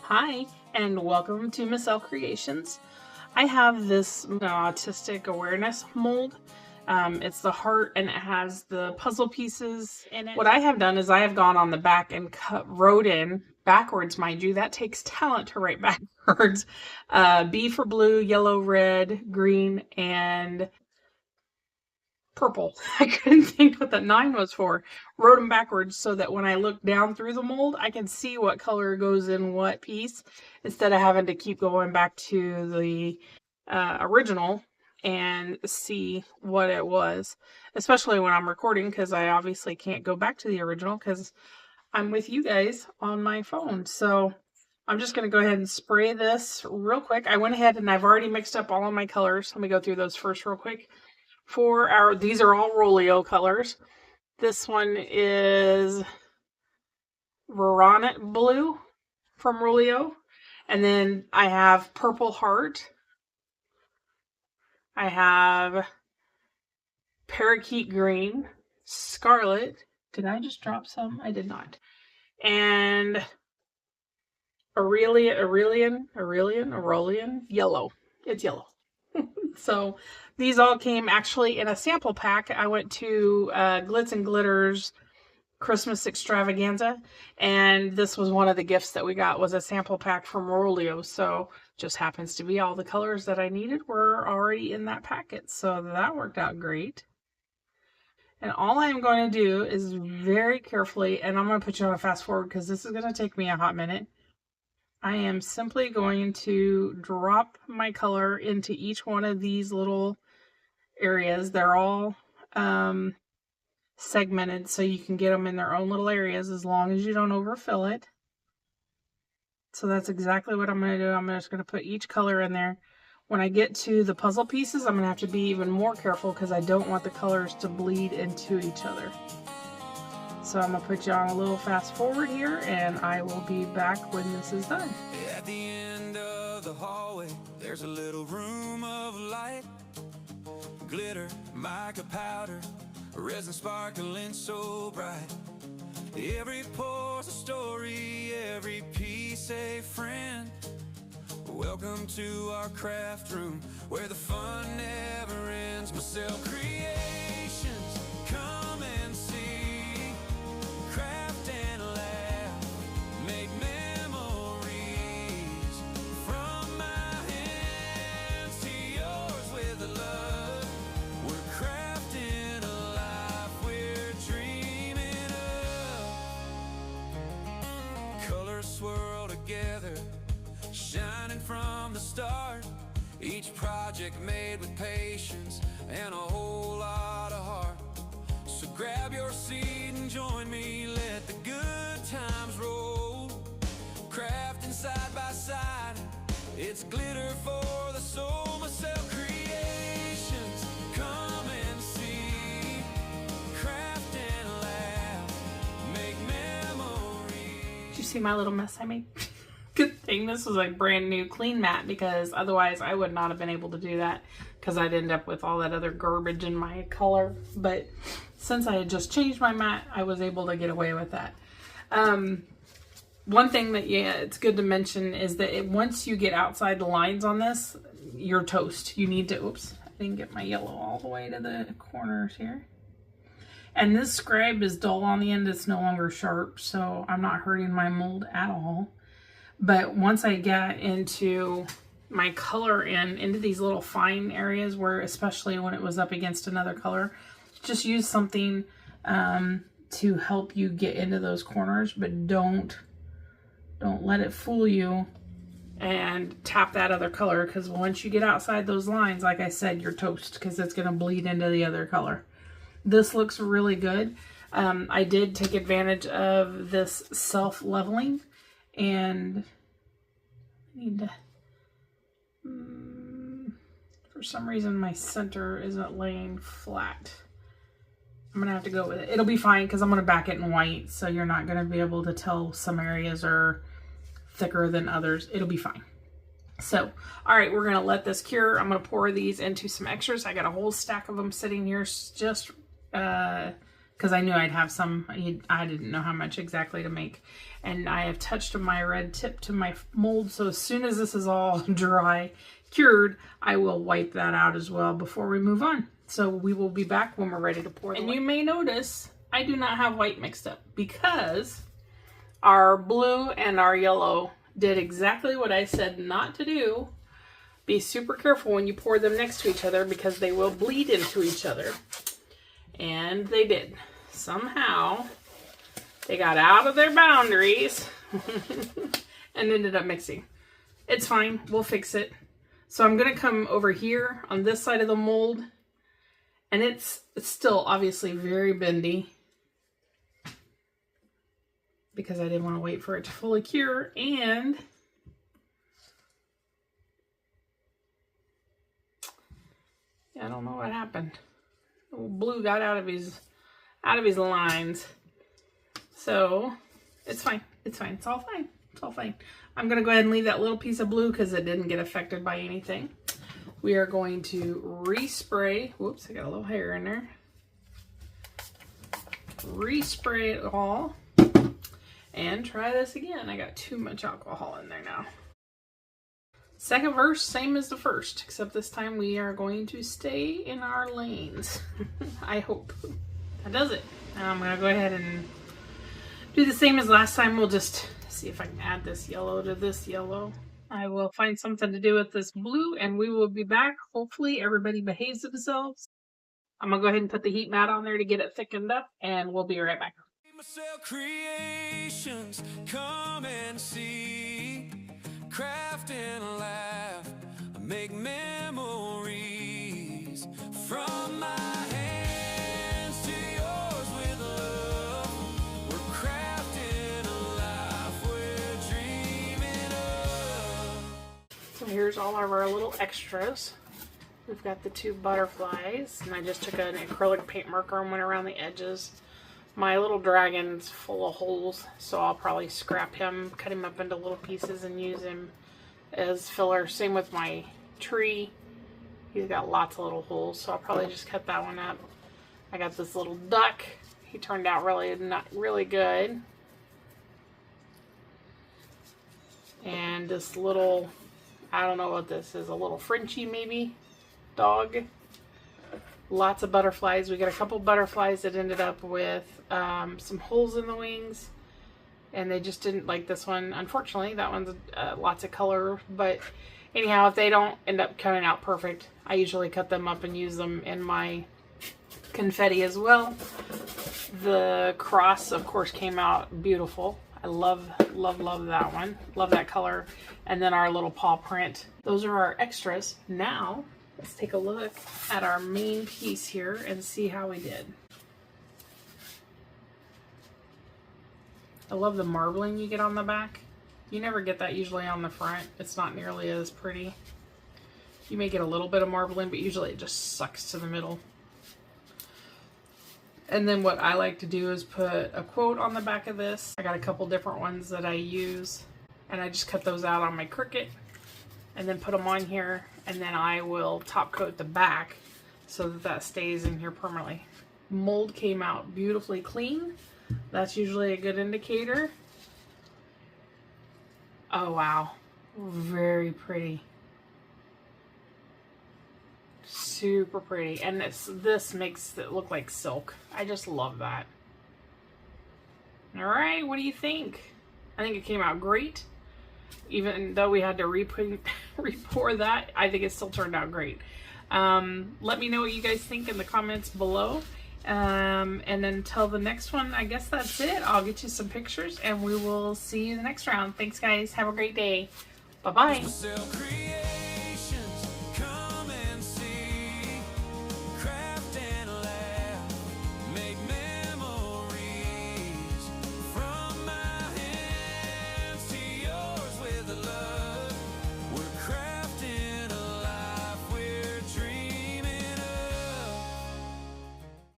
Hi, and welcome to Massell Creations. I have this autistic awareness mold. It's the heart and it has the puzzle pieces in it. What I have done is I have gone on the back and wrote in backwards, mind you. That takes talent to write backwards. B for blue, yellow, red, green, and purple. I couldn't think what the 9 was for. Wrote them backwards so that when I look down through the mold, I can see what color goes in what piece instead of having to keep going back to the original and see what it was, especially when I'm recording, because I obviously can't go back to the original because I'm with you guys on my phone. So I'm just going to go ahead and spray this real quick. I went ahead and I've already mixed up all of my colors. Let me go through those first real quick. These are all Rolio colors. This one is Veronet Blue from Rolio. And then I have Purple Heart. I have Parakeet Green, Scarlet. Did I just drop some? I did not. And Aurelian, yellow. It's yellow. So these all came actually in a sample pack. I went to Glitz and Glitter's Christmas extravaganza, and this was one of the gifts that we got, was a sample pack from Rolio. So just happens to be all the colors that I needed were already in that packet. So that worked out great. And all I'm going to do is very carefully, and I'm going to put you on a fast forward because this is going to take me a hot minute. I am simply going to drop my color into each one of these little areas. They're all segmented so you can get them in their own little areas as long as you don't overfill it. So that's exactly what I'm going to do. I'm just going to put each color in there. When I get to the puzzle pieces, I'm going to have to be even more careful because I don't want the colors to bleed into each other. So I'm going to put you on a little fast forward here, and I will be back when this is done. At the end of the hallway, there's a little room of light. Glitter, mica powder, resin sparkling so bright. Every pore's a story, every piece a friend. Welcome to our craft room, where the fun never ends. Massell Creations, come and see. Craft and laugh, make memories. From my hands to yours with a love. We're crafting a life we're dreaming of. Colors swirl together, shining from the start. Each project made with patience and a whole lot of heart. So grab your seat and join me, let the good times roll. Crafting side by side, it's glitter for the soul. Massell Creations, come and see. Craft and laugh, make memories. Did you see my little mess I made? Good thing this was a brand new clean mat, because otherwise I would not have been able to do that, because I'd end up with all that other garbage in my color. But since I had just changed my mat, I was able to get away with that. One thing that, it's good to mention is that once you get outside the lines on this, you're toast. You need to, oops, I didn't get my yellow all the way to the corners here. And this scribe is dull on the end. It's no longer sharp, so I'm not hurting my mold at all. But once I get into my color into these little fine areas where, especially when it was up against another color, just use something to help you get into those corners, but don't let it fool you and tap that other color, because once you get outside those lines, like I said, you're toast, because it's going to bleed into the other color. This looks really good. I did take advantage of this self-leveling, and I need to, for some reason my center isn't laying flat. I'm gonna have to go with it. It'll be fine because I'm gonna back it in white, so you're not gonna be able to tell some areas are thicker than others. It'll be fine. So, all right, we're gonna let this cure. I'm gonna pour these into some extras. I got a whole stack of them sitting here just because I knew I'd have some. I didn't know how much exactly to make. And I have touched my red tip to my mold, so as soon as this is all dry, cured, I will wipe that out as well before we move on. So we will be back when we're ready to pour. And you may notice I do not have white mixed up because our blue and our yellow did exactly what I said not to do. Be super careful when you pour them next to each other because they will bleed into each other. And they did. Somehow they got out of their boundaries and ended up mixing. It's fine. We'll fix it. So I'm going to come over here on this side of the mold. And it's still obviously very bendy because I didn't want to wait for it to fully cure. And I don't know what happened. The blue got out of his lines. So it's fine. It's fine. It's all fine. It's all fine. I'm going to go ahead and leave that little piece of blue because it didn't get affected by anything. We are going to respray. Whoops, I got a little hair in there. Respray it all. And try this again. I got too much alcohol in there now. Second verse, same as the first, except this time we are going to stay in our lanes. I hope. That does it. Now I'm going to go ahead and do the same as last time. We'll just see if I can add this yellow to this yellow. I will find something to do with this blue and we will be back. Hopefully everybody behaves themselves. I'm going to go ahead and put the heat mat on there to get it thickened up and we'll be right back. Massell creations, come and see. Craft and laugh, make memories from my hands to yours with love. We're crafting a life we're dreaming of. So here's all of our little extras. We've got the two butterflies, and I just took an acrylic paint marker and went around the edges. My little dragon's full of holes, so I'll probably scrap him, cut him up into little pieces, and use him as filler. Same with my tree. He's got lots of little holes, so I'll probably just cut that one up. I got this little duck. He turned out really good. And this little, I don't know what this is, a little Frenchie maybe, dog. Lots of butterflies. We got a couple butterflies that ended up with some holes in the wings, and they just didn't like this one. Unfortunately, that one's lots of color, but anyhow, if they don't end up coming out perfect, I usually cut them up and use them in my confetti as well. The cross, of course, came out beautiful. I love that one. Love that color. And then our little paw print. Those are our extras. Now, let's take a look at our main piece here and see how we did. I love the marbling you get on the back. You never get that usually on the front. It's not nearly as pretty. You may get a little bit of marbling, but usually it just sucks to the middle. And then what I like to do is put a quote on the back of this. I got a couple different ones that I use, and I just cut those out on my Cricut and then put them on here, and then I will top coat the back so that that stays in here permanently. Mold came out beautifully clean. That's usually a good indicator. Oh wow, very pretty. Super pretty, and this makes it look like silk. I just love that. All right, what do you think? I think it came out great. Even though we had to re-pour that, I think it still turned out great. Let me know what you guys think in the comments below. And until the next one, I guess that's it. I'll get you some pictures and we will see you in the next round. Thanks guys. Have a great day. Bye-bye.